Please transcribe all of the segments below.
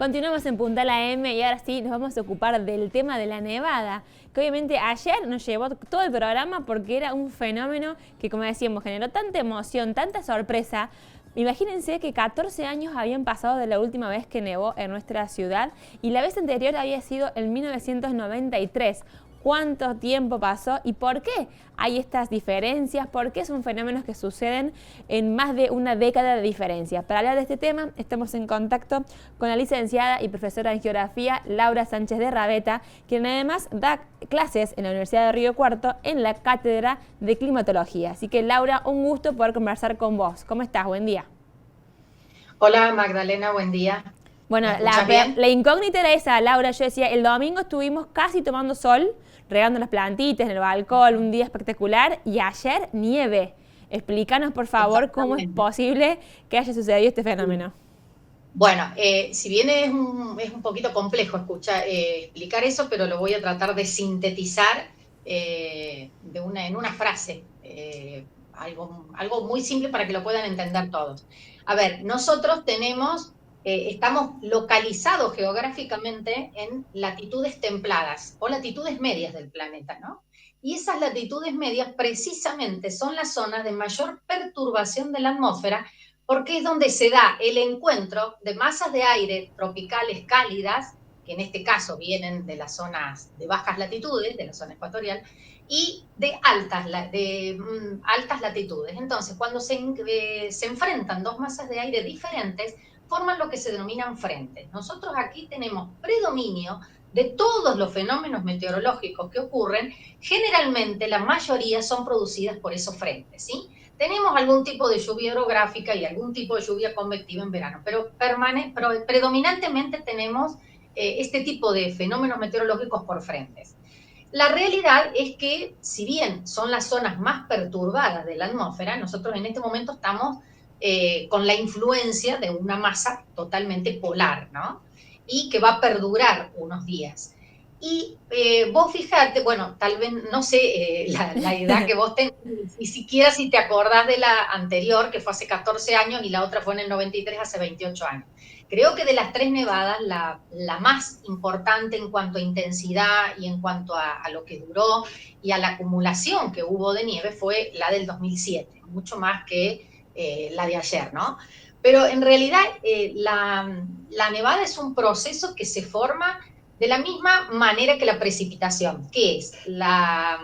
Continuamos en Puntal AM y ahora sí nos vamos a ocupar del tema de la nevada, que obviamente ayer nos llevó todo el programa porque era un fenómeno que, como decíamos, generó tanta emoción, tanta sorpresa. Imagínense que 14 años habían pasado de la última vez que nevó en nuestra ciudad y la vez anterior había sido en 1993. ¿Cuánto tiempo pasó y por qué hay estas diferencias? ¿Por qué son fenómenos que suceden en más de una década de diferencia? Para hablar de este tema, estamos en contacto con la licenciada y profesora en geografía Laura Sánchez de Rabeta, quien además da clases en la Universidad de Río Cuarto en la cátedra de climatología. Así que, Laura, un gusto poder conversar con vos. ¿Cómo estás? Buen día. Hola Magdalena, buen día. Bueno, ¿Me escuchas bien? la incógnita era esa, Laura. Yo decía, el domingo estuvimos casi tomando sol, regando las plantitas en el balcón, un día espectacular, y ayer nieve. Explícanos, por favor, cómo es Exactamente. posible que haya sucedido este Sí. fenómeno. Bueno, si bien es un poquito complejo explicar eso, pero lo voy a tratar de sintetizar en una frase, algo muy simple para que lo puedan entender todos. A ver, nosotros estamos localizados geográficamente en latitudes templadas o latitudes medias del planeta, ¿no? Y esas latitudes medias precisamente son las zonas de mayor perturbación de la atmósfera porque es donde se da el encuentro de masas de aire tropicales cálidas, que en este caso vienen de las zonas de bajas latitudes, de la zona ecuatorial, y de altas latitudes. Entonces, cuando se enfrentan dos masas de aire diferentes, forman lo que se denominan frentes. Nosotros aquí tenemos predominio de todos los fenómenos meteorológicos que ocurren, generalmente la mayoría son producidas por esos frentes, ¿sí? Tenemos algún tipo de lluvia orográfica y algún tipo de lluvia convectiva en verano, pero predominantemente tenemos este tipo de fenómenos meteorológicos por frentes. La realidad es que, si bien son las zonas más perturbadas de la atmósfera, nosotros en este momento estamos con la influencia de una masa totalmente polar, ¿no? Y que va a perdurar unos días. Y vos fijate, bueno, tal vez, no sé, la edad que vos tenés, ni siquiera si te acordás de la anterior, que fue hace 14 años, y la otra fue en el 93, hace 28 años. Creo que de las tres nevadas, la más importante en cuanto a intensidad y en cuanto a lo que duró y a la acumulación que hubo de nieve fue la del 2007, mucho más que la de ayer, ¿no? Pero en realidad la nevada es un proceso que se forma de la misma manera que la precipitación, que es la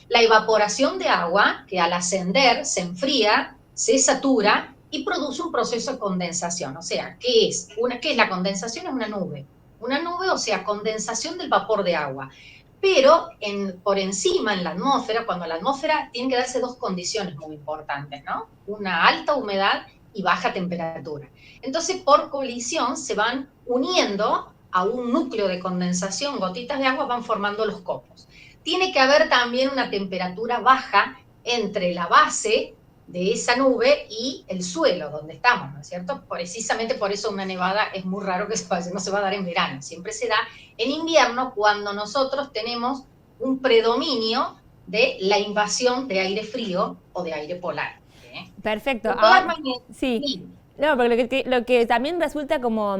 evaporación de agua que al ascender se enfría, se satura y produce un proceso de condensación. O sea, ¿qué es la condensación? Es una nube, o sea, condensación del vapor de agua. Pero por encima, en la atmósfera, cuando la atmósfera tiene que darse dos condiciones muy importantes, ¿no? Una alta humedad y baja temperatura. Entonces, por colisión, se van uniendo a un núcleo de condensación, gotitas de agua van formando los copos. Tiene que haber también una temperatura baja entre la base de esa nube y el suelo donde estamos, ¿no es cierto? Precisamente por eso una nevada es muy raro que no se va a dar en verano, siempre se da en invierno cuando nosotros tenemos un predominio de la invasión de aire frío o de aire polar. Perfecto. De todas Ahora, maneras, sí. sí, No, porque lo que también resulta como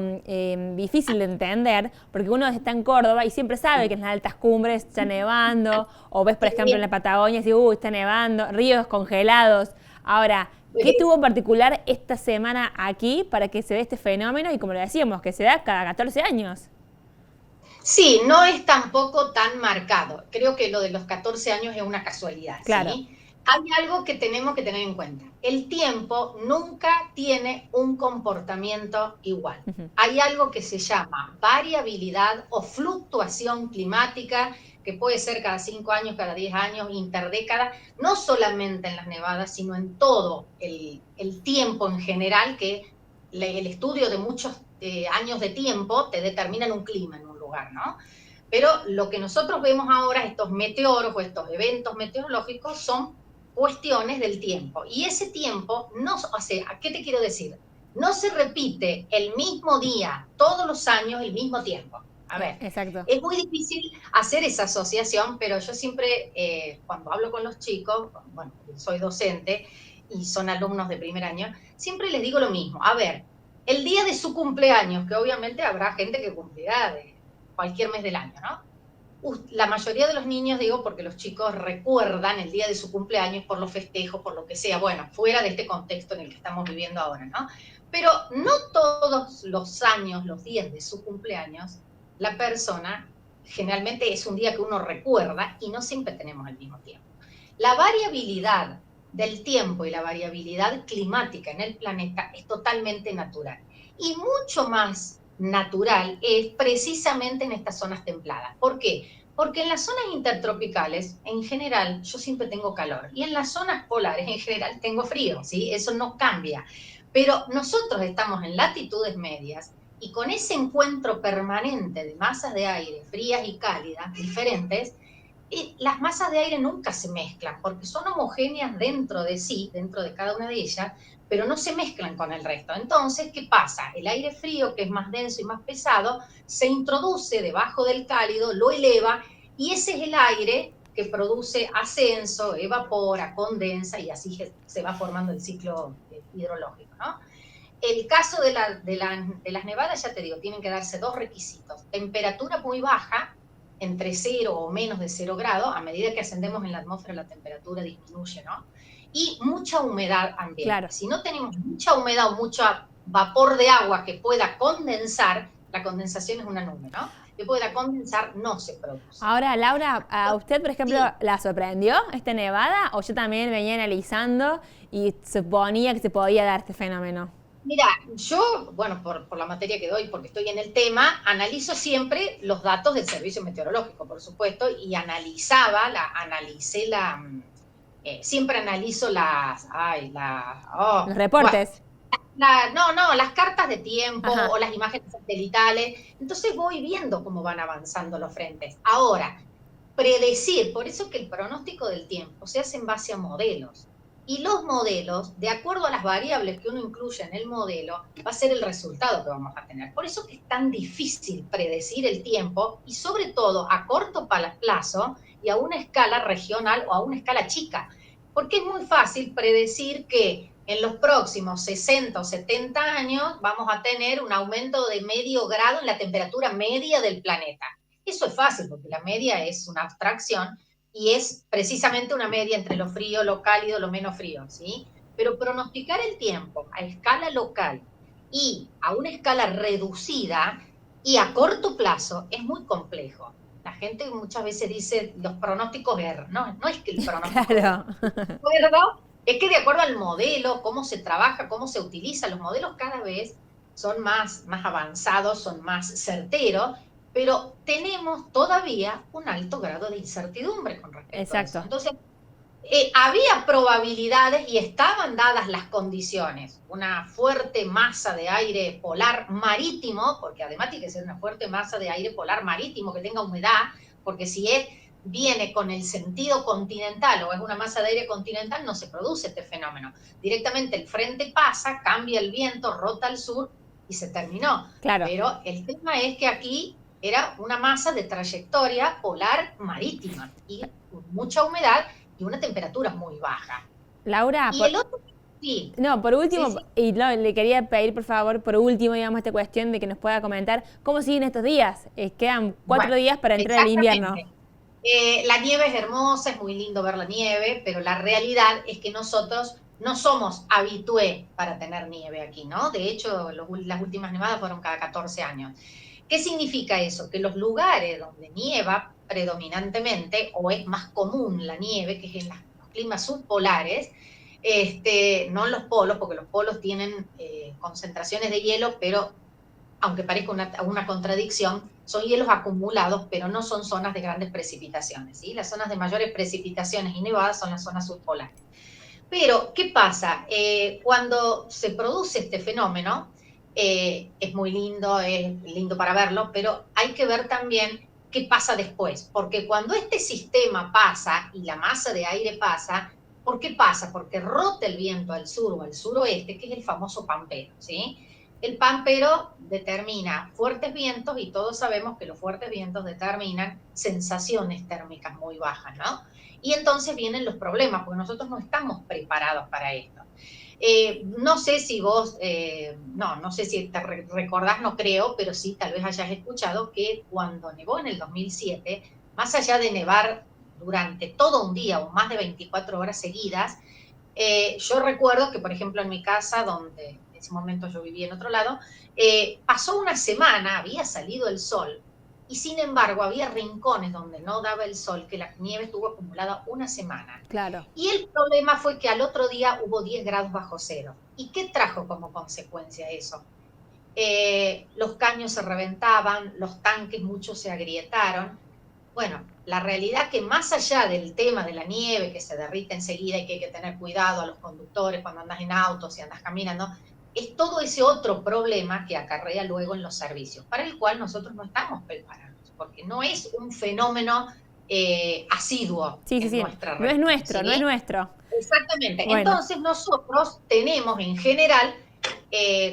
difícil de entender, porque uno está en Córdoba y siempre sabe que en las altas cumbres está nevando, o ves, por ejemplo, en la Patagonia y dices, está nevando, ríos congelados. Ahora, ¿qué tuvo en particular esta semana aquí para que se dé este fenómeno? Y como lo decíamos, que se da cada 14 años. sí, no es tampoco tan marcado. Creo que lo de los 14 años es una casualidad, Claro. ¿sí? Hay algo que tenemos que tener en cuenta. El tiempo nunca tiene un comportamiento igual. Hay algo que se llama variabilidad o fluctuación climática, que puede ser cada 5 años, cada 10 años, interdécada, no solamente en las nevadas, sino en todo el tiempo en general, que el estudio de muchos años de tiempo te determinan un clima en un lugar, ¿no? Pero lo que nosotros vemos ahora, estos meteoros o estos eventos meteorológicos, son cuestiones del tiempo. Y ese tiempo, no, o sea, ¿qué te quiero decir? No se repite el mismo día, todos los años, el mismo tiempo. A ver, Exacto. es muy difícil hacer esa asociación, pero yo siempre, cuando hablo con los chicos, bueno, soy docente y son alumnos de primer año, siempre les digo lo mismo. A ver, el día de su cumpleaños, que obviamente habrá gente que cumplirá de cualquier mes del año, ¿no? La mayoría de los niños, digo, porque los chicos recuerdan el día de su cumpleaños por los festejos, por lo que sea, bueno, fuera de este contexto en el que estamos viviendo ahora, ¿no? Pero no todos los años, los días de su cumpleaños, la persona, generalmente es un día que uno recuerda y no siempre tenemos el mismo tiempo. La variabilidad del tiempo y la variabilidad climática en el planeta es totalmente natural. Y mucho más natural es precisamente en estas zonas templadas. ¿Por qué? Porque en las zonas intertropicales, en general, yo siempre tengo calor. Y en las zonas polares, en general, tengo frío, ¿sí? Eso no cambia. Pero nosotros estamos en latitudes medias y con ese encuentro permanente de masas de aire frías y cálidas diferentes, las masas de aire nunca se mezclan porque son homogéneas dentro de sí, dentro de cada una de ellas, pero no se mezclan con el resto. Entonces, ¿qué pasa? El aire frío, que es más denso y más pesado, se introduce debajo del cálido, lo eleva, y ese es el aire que produce ascenso, evapora, condensa, y así se va formando el ciclo hidrológico, ¿no? El caso de las nevadas, ya te digo, tienen que darse dos requisitos. Temperatura muy baja, entre 0 o menos de 0 grados, a medida que ascendemos en la atmósfera la temperatura disminuye, ¿no? Y mucha humedad ambiente. Claro. Si no tenemos mucha humedad o mucho vapor de agua que pueda condensar, la condensación es una nube, ¿no? Que pueda condensar, no se produce. Ahora, Laura, ¿a usted, por ejemplo, Sí. la sorprendió esta nevada? ¿O yo también venía analizando y suponía que se podía dar este fenómeno? Mira, yo, bueno, por la materia que doy, porque estoy en el tema, analizo siempre los datos del servicio meteorológico, por supuesto, y siempre analizo Los bueno, reportes. no, las cartas de tiempo Ajá. o las imágenes satelitales, entonces voy viendo cómo van avanzando los frentes. Ahora, predecir, por eso que el pronóstico del tiempo se hace en base a modelos. Y los modelos, de acuerdo a las variables que uno incluye en el modelo, va a ser el resultado que vamos a tener. Por eso que es tan difícil predecir el tiempo y sobre todo a corto plazo y a una escala regional o a una escala chica. Porque es muy fácil predecir que en los próximos 60 o 70 años vamos a tener un aumento de medio grado en la temperatura media del planeta. Eso es fácil porque la media es una abstracción y es precisamente una media entre lo frío, lo cálido, lo menos frío, ¿sí? Pero pronosticar el tiempo a escala local y a una escala reducida y a corto plazo es muy complejo. La gente muchas veces dice los pronósticos erran. No, no es que el pronóstico Claro. es que de acuerdo al modelo, cómo se trabaja, cómo se utiliza, los modelos cada vez son más avanzados, son más certeros, pero tenemos todavía un alto grado de incertidumbre con respecto a eso. Exacto. Entonces, había probabilidades y estaban dadas las condiciones. Una fuerte masa de aire polar marítimo, porque además tiene que ser una fuerte masa de aire polar marítimo que tenga humedad, porque si viene con el sentido continental o es una masa de aire continental, no se produce este fenómeno. Directamente el frente pasa, cambia el viento, rota al sur y se terminó. Claro. Pero el tema es que aquí era una masa de trayectoria polar marítima y con mucha humedad y una temperatura muy baja. Laura, Y el otro, sí, no, por último, sí. y no, le quería pedir por favor, por último, digamos, esta cuestión de que nos pueda comentar cómo siguen estos días. Quedan 4 Bueno, días para entrar al invierno. exactamente. La nieve es hermosa, es muy lindo ver la nieve, pero la realidad es que nosotros no somos habitué para tener nieve aquí, ¿no? De hecho, las últimas nevadas fueron cada 14 años. ¿Qué significa eso? Que los lugares donde nieva predominantemente, o es más común la nieve, que es en los climas subpolares, no en los polos, porque los polos tienen concentraciones de hielo, pero aunque parezca una contradicción, son hielos acumulados, pero no son zonas de grandes precipitaciones, ¿sí? Las zonas de mayores precipitaciones y nevadas son las zonas subpolares. Pero, ¿qué pasa? Cuando se produce este fenómeno, es muy lindo, es lindo para verlo, pero hay que ver también qué pasa después, porque cuando este sistema pasa y la masa de aire pasa, ¿por qué pasa? Porque rota el viento al sur o al suroeste, que es el famoso pampero, ¿sí? El pampero determina fuertes vientos y todos sabemos que los fuertes vientos determinan sensaciones térmicas muy bajas, ¿no? Y entonces vienen los problemas, porque nosotros no estamos preparados para esto. No sé si vos, no sé si te recordás, no creo, pero sí, tal vez hayas escuchado que cuando nevó en el 2007, más allá de nevar durante todo un día o más de 24 horas seguidas, yo recuerdo que, por ejemplo, en mi casa, donde en ese momento yo vivía en otro lado, pasó una semana, había salido el sol, y sin embargo había rincones donde no daba el sol, que la nieve estuvo acumulada una semana. Claro. Y el problema fue que al otro día hubo 10 grados bajo cero. ¿Y qué trajo como consecuencia eso? Los caños se reventaban, los tanques muchos se agrietaron. Bueno, la realidad que más allá del tema de la nieve que se derrite enseguida y que hay que tener cuidado a los conductores cuando andas en auto, si andas caminando, es todo ese otro problema que acarrea luego en los servicios, para el cual nosotros no estamos preparados, porque no es un fenómeno asiduo Sí, sí, en sí. nuestra No es región, nuestro, ¿sí? no es nuestro. Exactamente. Bueno. Entonces nosotros tenemos en general,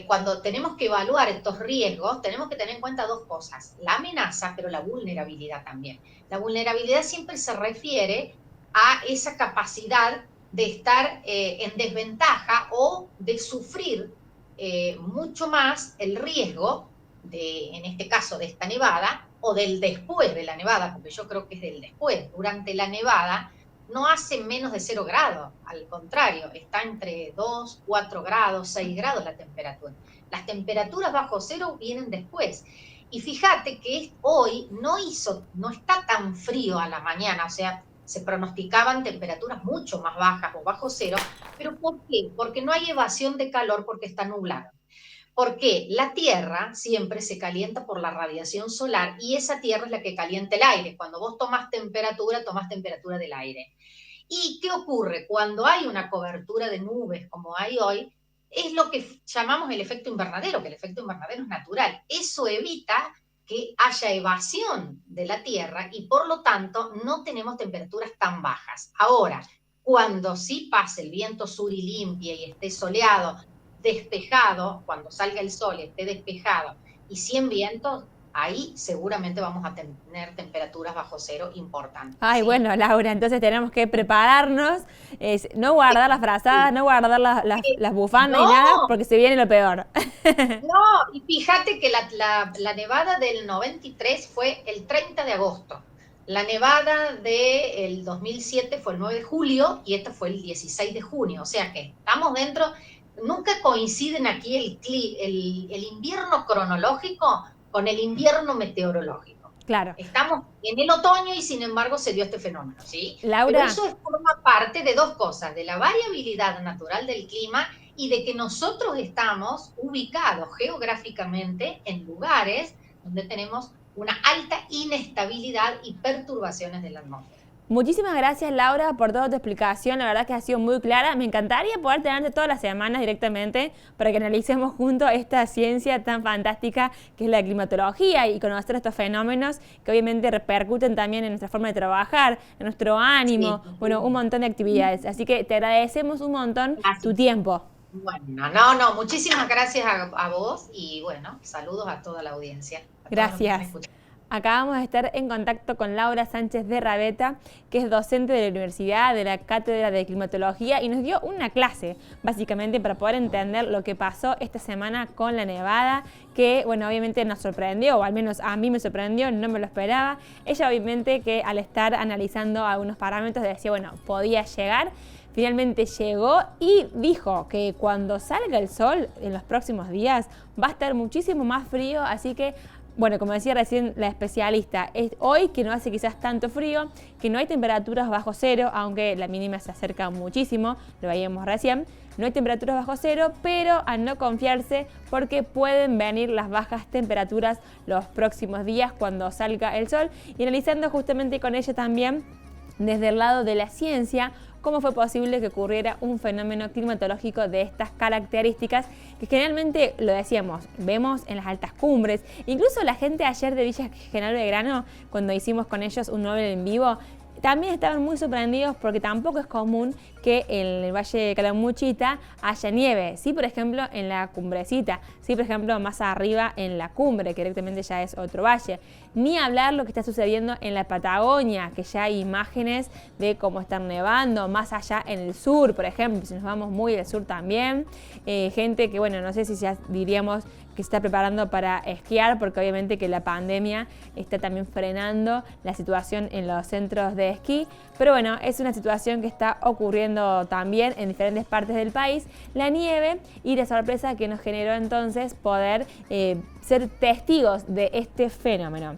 cuando tenemos que evaluar estos riesgos, tenemos que tener en cuenta dos cosas, la amenaza, pero la vulnerabilidad también. La vulnerabilidad siempre se refiere a esa capacidad de estar en desventaja o de sufrir mucho más el riesgo de, en este caso, de esta nevada o del después de la nevada, porque yo creo que es del después. Durante la nevada no hace menos de 0 grados, al contrario, está entre 2, 4 grados, 6 grados la temperatura. Las temperaturas bajo cero vienen después. Y fíjate que hoy no está tan frío a la mañana, o sea, se pronosticaban temperaturas mucho más bajas o bajo cero, pero ¿por qué? Porque no hay evasión de calor porque está nublado. Porque la Tierra siempre se calienta por la radiación solar y esa Tierra es la que calienta el aire. Cuando vos tomas temperatura del aire. ¿Y qué ocurre? Cuando hay una cobertura de nubes como hay hoy, es lo que llamamos el efecto invernadero, que el efecto invernadero es natural. Eso evita que haya evasión de la Tierra y por lo tanto no tenemos temperaturas tan bajas. Ahora, cuando sí pase el viento sur y limpie y esté soleado, despejado, cuando salga el sol y esté despejado y sin vientos, ahí seguramente vamos a tener temperaturas bajo cero importantes. Ay, ¿sí? bueno, Laura, entonces tenemos que prepararnos, no guardar las frazadas, no guardar las bufandas no, ni nada, porque se viene lo peor. No, y fíjate que la nevada del 93 fue el 30 de agosto. La nevada del 2007 fue el 9 de julio y esta fue el 16 de junio. O sea que estamos dentro, nunca coinciden aquí el invierno cronológico con el invierno meteorológico. Claro. Estamos en el otoño y sin embargo se dio este fenómeno, ¿sí? Laura. Pero eso forma parte de dos cosas, de la variabilidad natural del clima y de que nosotros estamos ubicados geográficamente en lugares donde tenemos una alta inestabilidad y perturbaciones de la atmósfera. Muchísimas gracias, Laura, por toda tu explicación. La verdad que ha sido muy clara. Me encantaría poder tenerte todas las semanas directamente para que analicemos juntos esta ciencia tan fantástica que es la climatología y conocer estos fenómenos que obviamente repercuten también en nuestra forma de trabajar, en nuestro ánimo, sí. Bueno, un montón de actividades. Así que te agradecemos un montón tu tiempo. Bueno, muchísimas gracias a vos y bueno, saludos a toda la audiencia. Gracias. Acabamos de estar en contacto con Laura Sánchez de Rabeta, que es docente de la Universidad, de la Cátedra de Climatología, y nos dio una clase, básicamente, para poder entender lo que pasó esta semana con la nevada, que, bueno, obviamente nos sorprendió, o al menos a mí me sorprendió, no me lo esperaba. Ella, obviamente, que al estar analizando algunos parámetros decía, bueno, podía llegar. Finalmente llegó y dijo que cuando salga el sol en los próximos días va a estar muchísimo más frío, así que bueno, como decía recién la especialista, es hoy que no hace quizás tanto frío, que no hay temperaturas bajo cero, aunque la mínima se acerca muchísimo, lo veíamos recién, no hay temperaturas bajo cero, pero a no confiarse porque pueden venir las bajas temperaturas los próximos días cuando salga el sol. Y analizando justamente con ella también, desde el lado de la ciencia, cómo fue posible que ocurriera un fenómeno climatológico de estas características que generalmente, lo decíamos, vemos en las altas cumbres. Incluso la gente ayer de Villa General Belgrano, cuando hicimos con ellos un Nobel en vivo, también estaban muy sorprendidos porque tampoco es común que en el Valle de Calamuchita haya nieve. Sí, por ejemplo, en la Cumbrecita. Sí, por ejemplo, más arriba en la Cumbre, que directamente ya es otro valle. Ni hablar lo que está sucediendo en la Patagonia, que ya hay imágenes de cómo están nevando, más allá en el sur, por ejemplo, si nos vamos muy al sur también. Gente que, bueno, no sé si ya diríamos que se está preparando para esquiar, porque obviamente que la pandemia está también frenando la situación en los centros de esquí, pero bueno, es una situación que está ocurriendo también en diferentes partes del país, la nieve y la sorpresa que nos generó entonces poder ser testigos de este fenómeno.